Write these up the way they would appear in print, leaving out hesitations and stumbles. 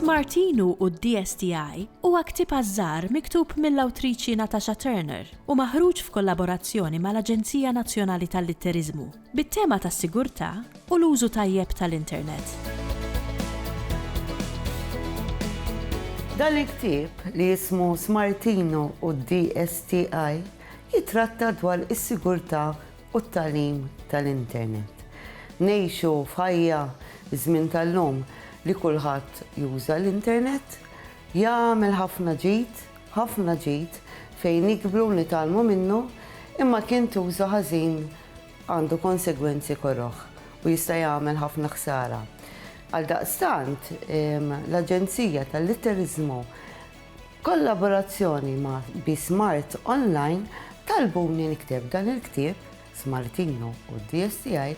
Smartino u d-DSTI huwa ktieb għażżar miktub mill-awtriċi Natasha Turner u maħruġ f'kollaborazzjoni mal-Aġenzija Nazzjonali tal-Litterizmu bit-tema tas-sigurtà u l-użu tajjeb tal-Internet. Dan il-ktieb li jismu Smartino u d-DSTI jitratta dwar is-sigurtà u t-tagħlim tal-Internet. Ngħixu f'ħajja żmien tal-lum li kulħadd juża l-Internet, jagħmel ħafna ġid fejn nikbru nitalmu minnu, imma kien tuża ħażin għandu konsegwenzi korroħ u jista' jagħmel ħafna ħsara. Għaldaqstant l-Aġenzija tal-Litterizmu kollaborazzjoni ma' Smart Online talbuni nikteb dan il-ktieb Smartino u d-DSTI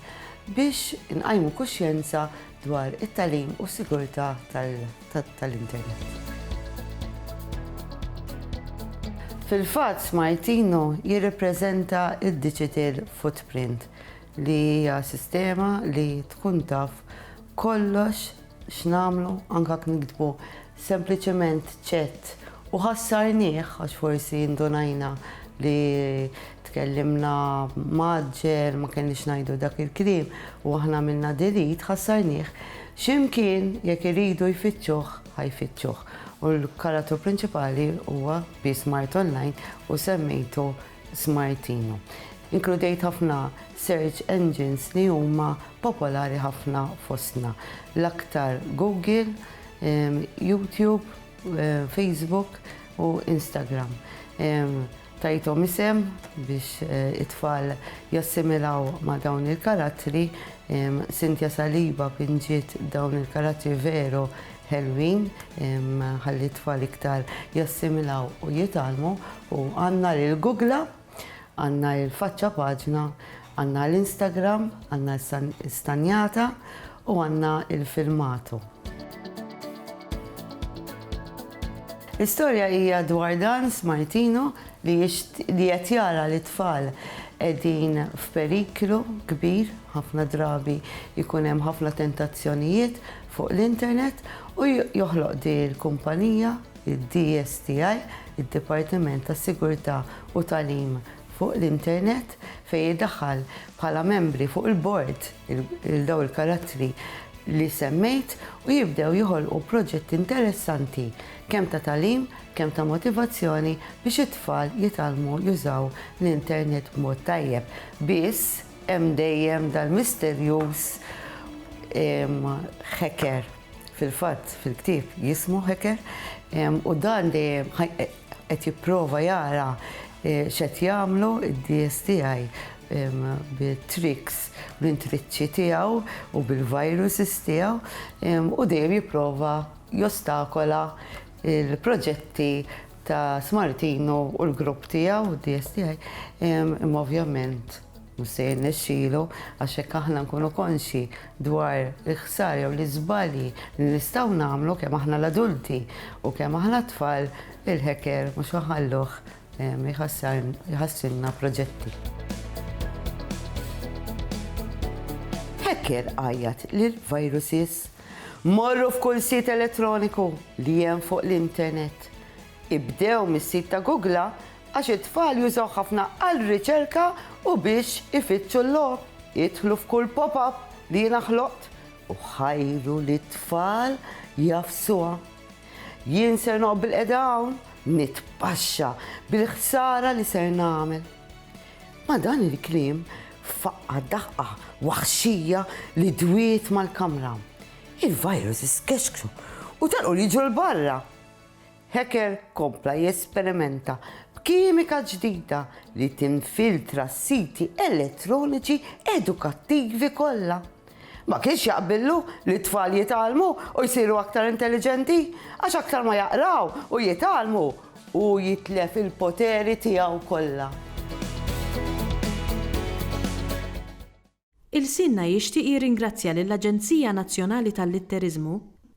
biex inqajmu kuxjenza dwar it-tagħlim u s-sigurtà tal-Internet. Fil-fatt Smartino jirrappreżenta id-digital footprint li hija sistema li tkun taf kollox x'nagħmlu anke nikdbu sempliċement chat u ħassarnieh għax forsi indunajna li tkellimna maġġel, ma kenniex ngħidu dak il-kliem u aħna minna delete ħassarnieh x'imkien jekk iridu jfittxuh ħajfittxuh. U l-karattru prinċipali huwa Smart Online u semmejtu Smartino. Inkludejt ħafna search engines li huma popolari ħafna fostna. L-aktar Google, YouTube, Facebook u Instagram. Tajtom isem biex it-tfal jassimilaw ma' dawn il-karattri, Cynthia Saliba pinġiet dawn il-karattri veru ħelwin, ħalli t-tfal iktar jassimilaw u jitalmu u għanna l-Googla, għanna l-faċċa paġna, għanna l-Instagram, għanna l-istanjata u għanna l-filmatu. L-istorja hija dwar dan Smartino li qed jara li t-tfal qegħdin f'periklu kbir, ħafna drabi jkun hemm ħafna tentazzjonijiet fuq l-internet u joħloq di l-kumpanija, id-DSTI, id-Dipartiment tas-Sigurtà u Tagħlim fuq l-internet fejn jiddaħħal bħala membri fuq il-bord il-daw il-karattri li semmejt u jibdew joħolqu proġetti interessanti kemm ta' tagħlim, kemm ta' motivazzjoni biex it-tfal jitalmu jużaw l-internet b'mod tajjeb. Biss hemm dejjem dal-misterjuż hacker. Fil-fatt fil-ktieb jismu hacker u dan dejjem qed jipprova jara x'qed jagħmlu id-DSTI bit-tricks bl-intriċċi tiegħu u bil-viruses tiegħu u dejjem jipprova jostakola il-proġetti ta' Smartino u l-grupp tiegħu DSTI imma ovvjament mhux se jirnexxielu għax hekk aħna nkunu konxi dwar il-ħsar jew l-iżbalji li nistgħu nagħmlu kemm aħna l-adulti u kemm aħna t-tfal il-hacker mhux ħalluh jħassilna proġetti. Hacker għajjat lill-viruses morru f'kull sit elettroniku li hemm fuq l-internet. Ibdew mis-sit ta' Google għax it-tfal jużaw ħafna għal-riċerka u biex ifittxu l-logħob, jidħlu f'kull pop-up li jiena ħloqt u ħajru li t-tfal jafsuha. Jien ser noqgħod bil-qeda hawn nitpaxxa bil-ħsara li ser nagħmel. Ma dan il-kliem faqqa daħqa waħxija li dwiet mal-kamra. Il-virus iskexxu u talqu li ġu l-barra. Hacker kompla jesperimenta b'kimika ġdida li tinfiltra s-siti elettroniċi edukattivi kollha. Ma kienx jaqbillu li t-tfal jitalmu u jsiru aktar intelligenti għax aktar ma jaqraw u jitalmu u jitlef il-poteri tiegħu kollha. Il-Sinna jixtieq jirringrazzja lill-Aġenzija Nazzjonali tal-Litterizmu,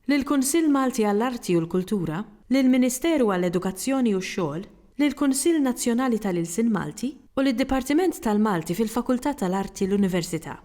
lill-Kunsill Malti għall-Arti u l-Kultura, lill-Ministeru għall-Edukazzjoni u x-Xogħol, lill-Kunsill Nazzjonali tal-Ilsien Malti u lid-Dipartiment tal-Malti fil-Fakultà tal-Arti l-Università.